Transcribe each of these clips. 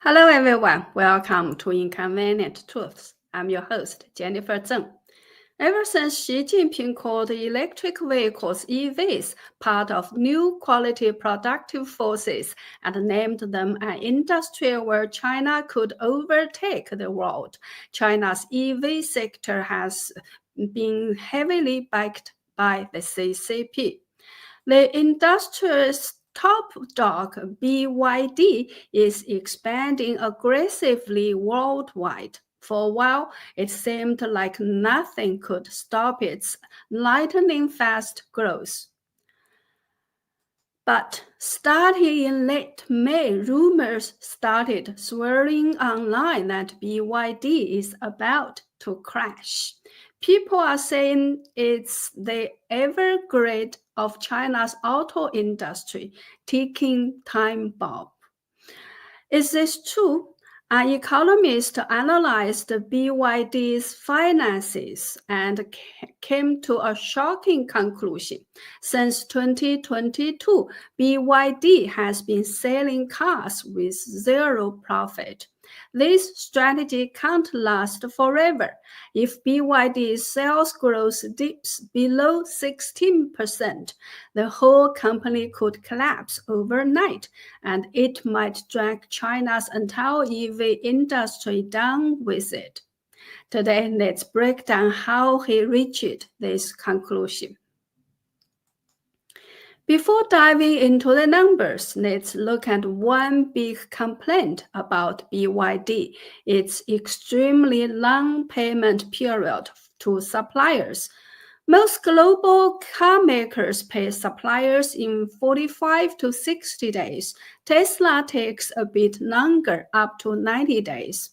Hello everyone, welcome to Inconvenient Truths. I'm your host, Jennifer Zheng. Ever since Xi Jinping called electric vehicles EVs part of new quality productive forces and named them an industry where China could overtake the world, China's EV sector has been heavily backed by the CCP. The industry's top dog, BYD, is expanding aggressively worldwide. For a while, it seemed like nothing could stop its lightning-fast growth. But starting in late May, rumors started swirling online that BYD is about to crash. People are saying it's the Evergrande of China's auto industry, ticking time bomb. Is this true? An economist analyzed BYD's finances and came to a shocking conclusion. Since 2022, BYD has been selling cars with zero profit. This strategy can't last forever. If BYD's sales growth dips below 16%, the whole company could collapse overnight, and it might drag China's entire EV industry down with it. Today, let's break down how he reached this conclusion. Before diving into the numbers, let's look at one big complaint about BYD, its extremely long payment period to suppliers. Most global car makers pay suppliers in 45 to 60 days. Tesla takes a bit longer, up to 90 days.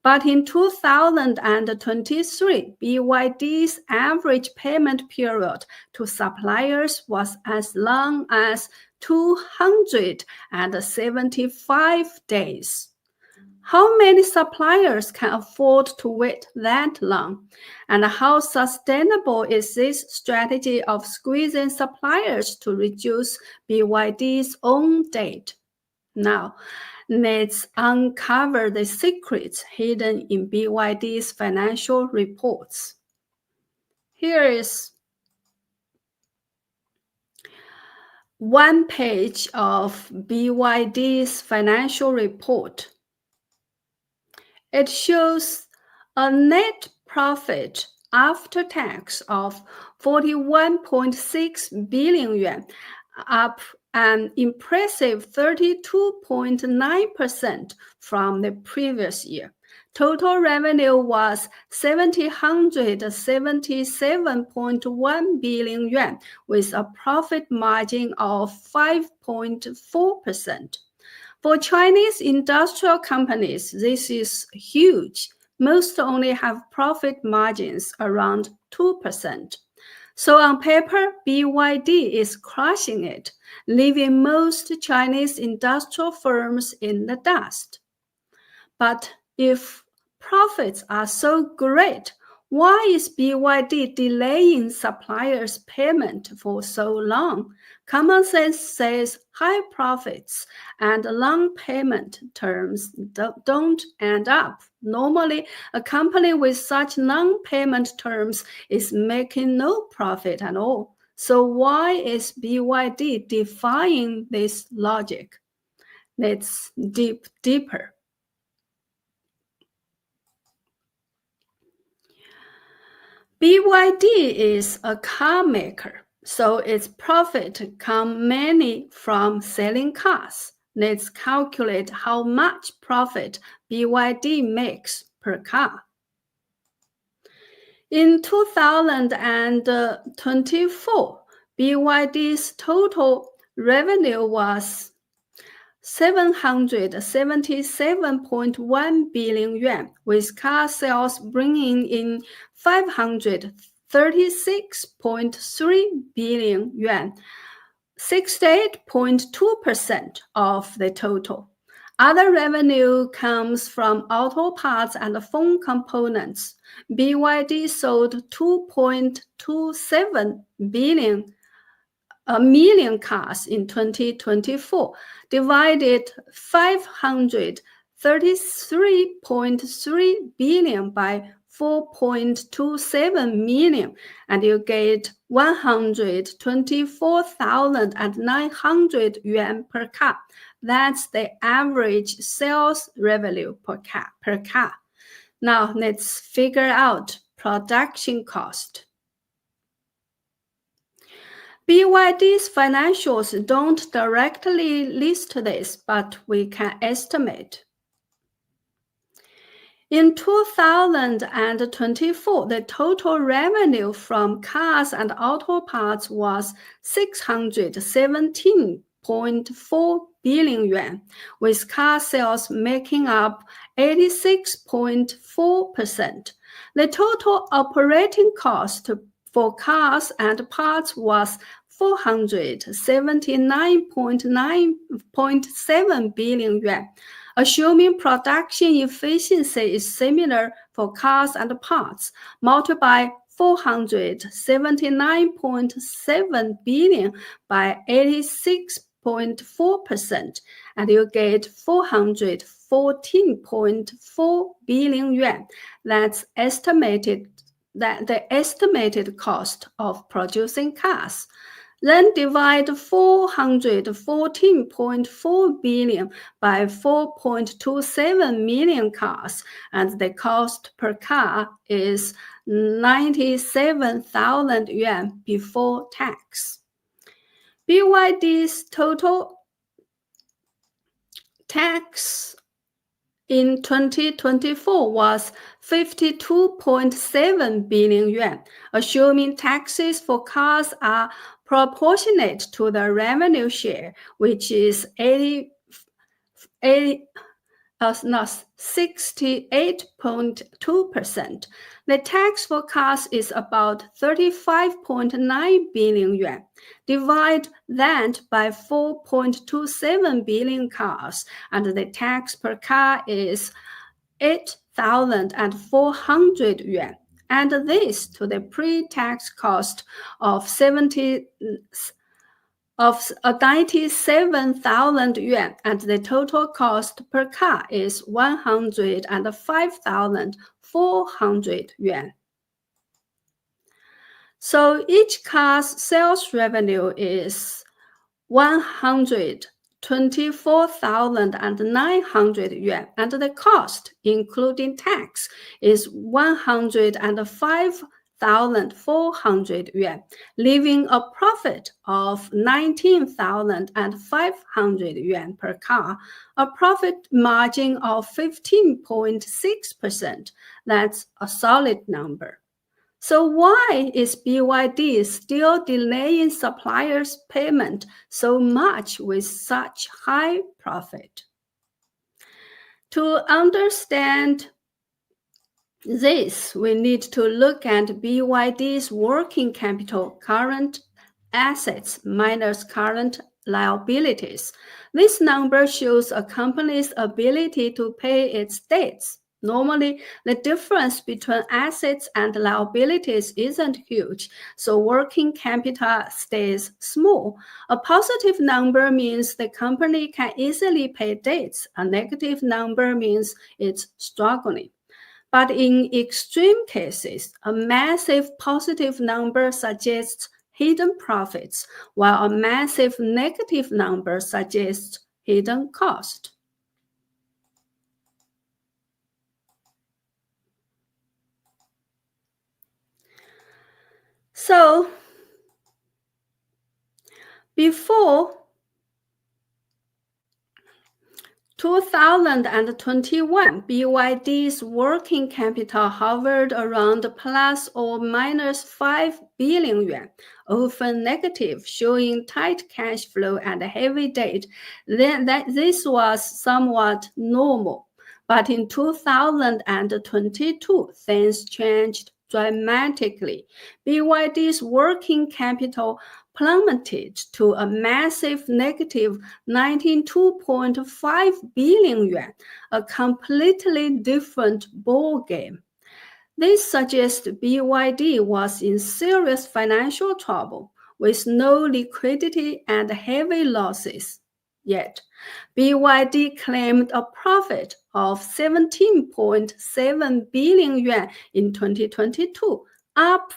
But in 2023, BYD's average payment period to suppliers was as long as 275 days. How many suppliers can afford to wait that long? And how sustainable is this strategy of squeezing suppliers to reduce BYD's own debt? Now, let's uncover the secrets hidden in BYD's financial reports. Here is one page of BYD's financial report. It shows a net profit after tax of 41.6 billion yuan, up an impressive 32.9% from the previous year. Total revenue was 777.1 billion yuan, with a profit margin of 5.4%. For Chinese industrial companies, this is huge. Most only have profit margins around 2%. So on paper, BYD is crushing it, leaving most Chinese industrial firms in the dust. But if profits are so great, why is BYD delaying suppliers' payment for so long? Common sense says high profits and long payment terms don't end up. Normally, a company with such long payment terms is making no profit at all. So why is BYD defying this logic? Let's dig deeper. BYD is a car maker, so its profit come mainly from selling cars. Let's calculate how much profit BYD makes per car. In 2024, BYD's total revenue was 777.1 billion yuan, with car sales bringing in 536.3 billion yuan, 68.2% of the total. Other revenue comes from auto parts and phone components. BYD sold 2.27 million cars in 2024, divided 500 33.3 billion by 4.27 million, and you get 124,900 yuan per car. That's the average sales revenue per car. Now let's figure out production cost. BYD's financials don't directly list this, but we can estimate. In 2024, the total revenue from cars and auto parts was 617.4 billion yuan, with car sales making up 86.4%. The total operating cost for cars and parts was 479.7 billion yuan. Assuming production efficiency is similar for cars and parts, multiply 479.7 billion by 86.4%, and you get 414.4 billion yuan. That's estimated that the estimated cost of producing cars. Then divide 414.4 billion by 4.27 million cars, and the cost per car is 97,000 yuan before tax. BYD's total tax in 2024 was 52.7 billion yuan, assuming taxes for cars are proportionate to the revenue share, which is 68.2%. The tax for cars is about 35.9 billion yuan. Divide that by 4.27 billion cars, and the tax per car is 8,400 yuan. Add this to the pre-tax cost of 97,000 yuan, and the total cost per car is 105,400 yuan. So each car's sales revenue is 124,900 yuan, and the cost, including tax, is 105,400 yuan, leaving a profit of 19,500 yuan per car, a profit margin of 15.6%. That's a solid number. So why is BYD still delaying suppliers' payment so much with such high profit? To understand this, we need to look at BYD's working capital, current assets minus current liabilities. This number shows a company's ability to pay its debts. Normally, the difference between assets and liabilities isn't huge, so working capital stays small. A positive number means the company can easily pay debts. A negative number means it's struggling. But in extreme cases, a massive positive number suggests hidden profits, while a massive negative number suggests hidden cost. So, before 2021, BYD's working capital hovered around plus or minus 5 billion yuan, often negative, showing tight cash flow and heavy debt. This was somewhat normal. But in 2022, things changed dramatically. BYD's working capital plummeted to a massive negative 92.5 billion yuan, a completely different ballgame. This suggests BYD was in serious financial trouble with no liquidity and heavy losses. yet. BYD claimed a profit of 17.7 billion yuan in 2022, up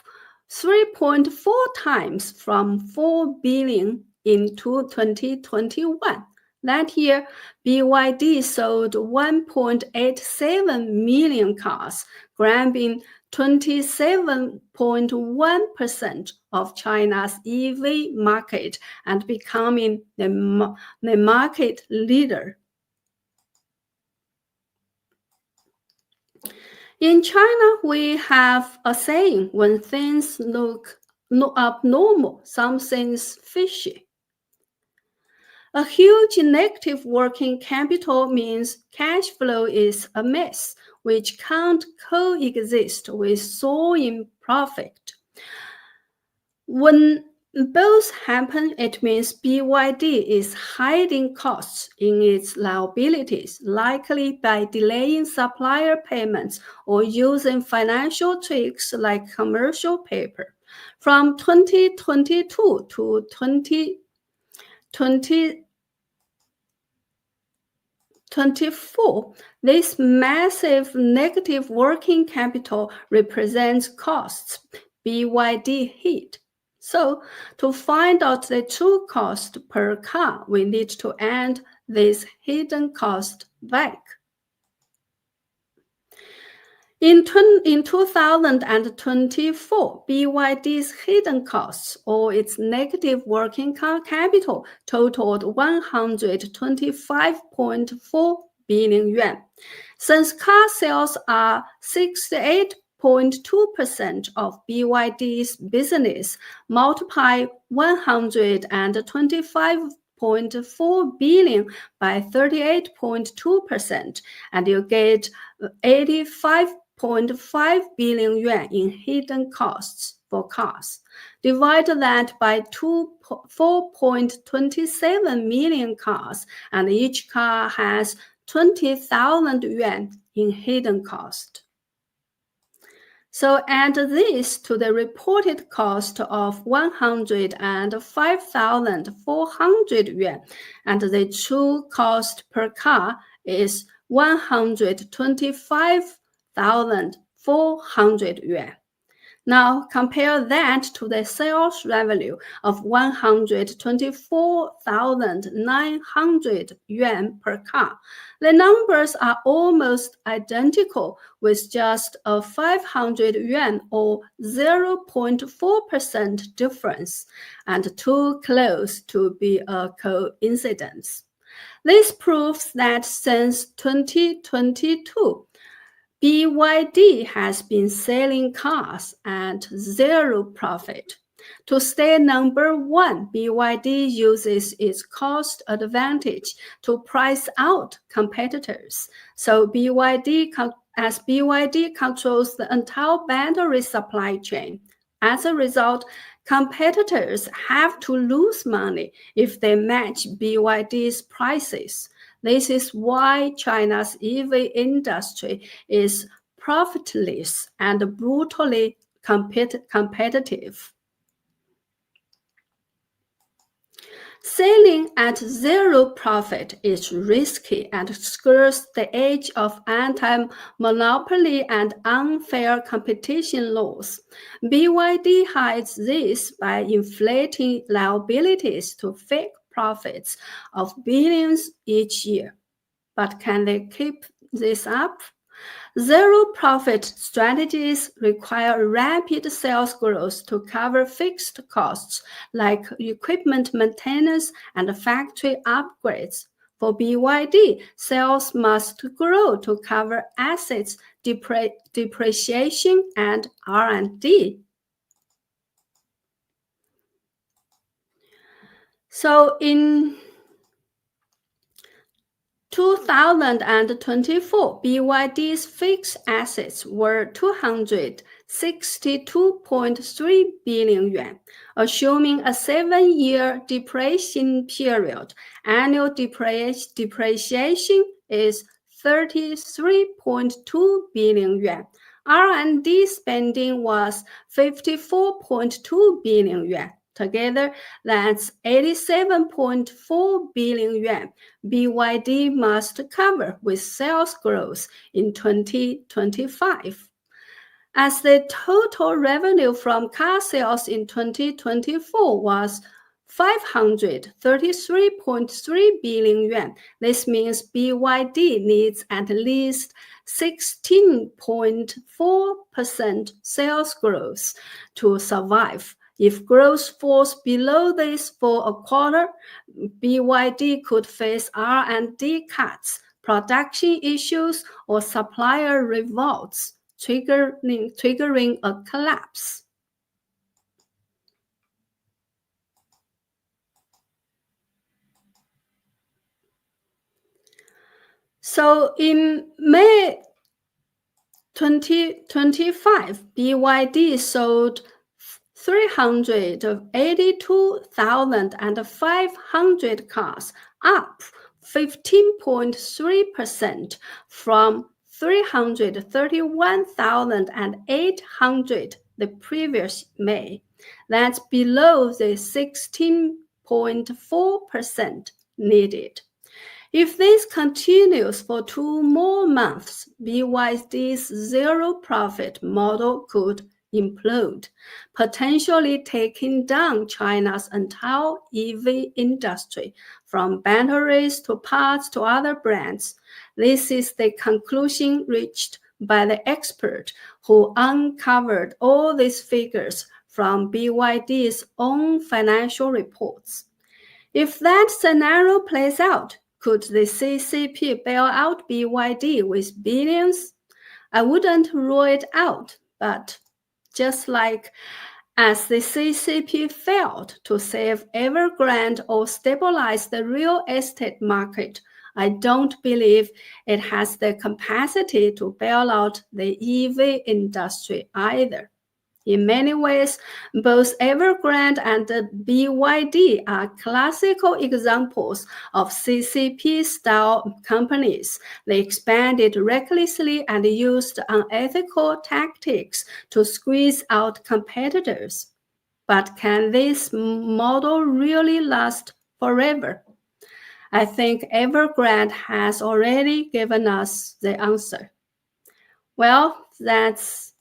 3.4 times from 4 billion in 2021. That year, BYD sold 1.87 million cars, grabbing 27.1% of China's EV market and becoming the market leader. In China, we have a saying, when things look abnormal, something's fishy. A huge negative working capital means cash flow is a mess, which can't coexist with soaring profit. When both happen, it means BYD is hiding costs in its liabilities, likely by delaying supplier payments or using financial tricks like commercial paper. From 2022 to 2024, this massive negative working capital represents costs BYD hid. So, to find out the true cost per car, we need to add this hidden cost back. In 2024, BYD's hidden costs, or its negative working capital, totaled 125.4 billion yuan. Since car sales are 68.2% of BYD's business, multiply 125.4 billion by 38.2%, and you get 85.5 billion yuan in hidden costs for cars. Divide that by 4.27 million cars, and each car has 20,000 yuan in hidden cost. So add this to the reported cost of 105,400 yuan, and the true cost per car is 125,400 yuan. Now compare that to the sales revenue of 124,900 yuan per car. The numbers are almost identical, with just a 500 yuan or 0.4% difference, and too close to be a coincidence. This proves that since 2022, BYD has been selling cars at zero profit. To stay number one, BYD uses its cost advantage to price out competitors. So BYD controls the entire battery supply chain. As a result, competitors have to lose money if they match BYD's prices. This is why China's EV industry is profitless and brutally competitive. Selling at zero profit is risky and skirts the edge of anti-monopoly and unfair competition laws. BYD hides this by inflating liabilities to fake profits of billions each year. But can they keep this up? Zero profit strategies require rapid sales growth to cover fixed costs like equipment maintenance and factory upgrades. For BYD, sales must grow to cover assets depreciation and R&D. So in 2024, BYD's fixed assets were 262.3 billion yuan. Assuming a 7-year depreciation period, annual depreciation is 33.2 billion yuan. R&D spending was 54.2 billion yuan. Together, that's 87.4 billion yuan BYD must cover with sales growth in 2025. As the total revenue from car sales in 2024 was 533.3 billion yuan. This means BYD needs at least 16.4% sales growth to survive. If growth falls below this for a quarter, BYD could face R&D cuts, production issues, or supplier revolts, triggering a collapse. So in May 2025, BYD sold 382,500 cars, up 15.3% from 331,800 the previous May. That's below the 16.4% needed. If this continues for 2 more months, BYD's zero-profit model could implode, potentially taking down China's entire EV industry, from batteries to parts to other brands. This is the conclusion reached by the expert who uncovered all these figures from BYD's own financial reports. If that scenario plays out, could the CCP bail out BYD with billions? I wouldn't rule it out, but just like as the CCP failed to save Evergrande or stabilize the real estate market, I don't believe it has the capacity to bail out the EV industry either. In many ways, both Evergrande and BYD are classical examples of CCP-style companies. They expanded recklessly and used unethical tactics to squeeze out competitors. But can this model really last forever? I think Evergrande has already given us the answer. Well, that's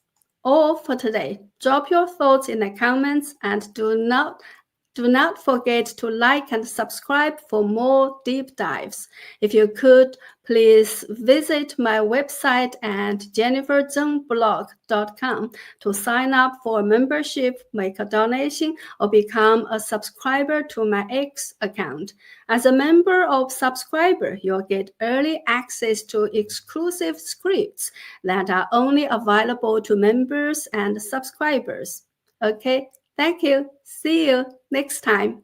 all for today. Drop your thoughts in the comments and do not forget to like and subscribe for more deep dives. If you could, please visit my website at jenniferzengblog.com to sign up for a membership, make a donation, or become a subscriber to my X account. As a member or subscriber, you'll get early access to exclusive scripts that are only available to members and subscribers. Okay, thank you. See you next time.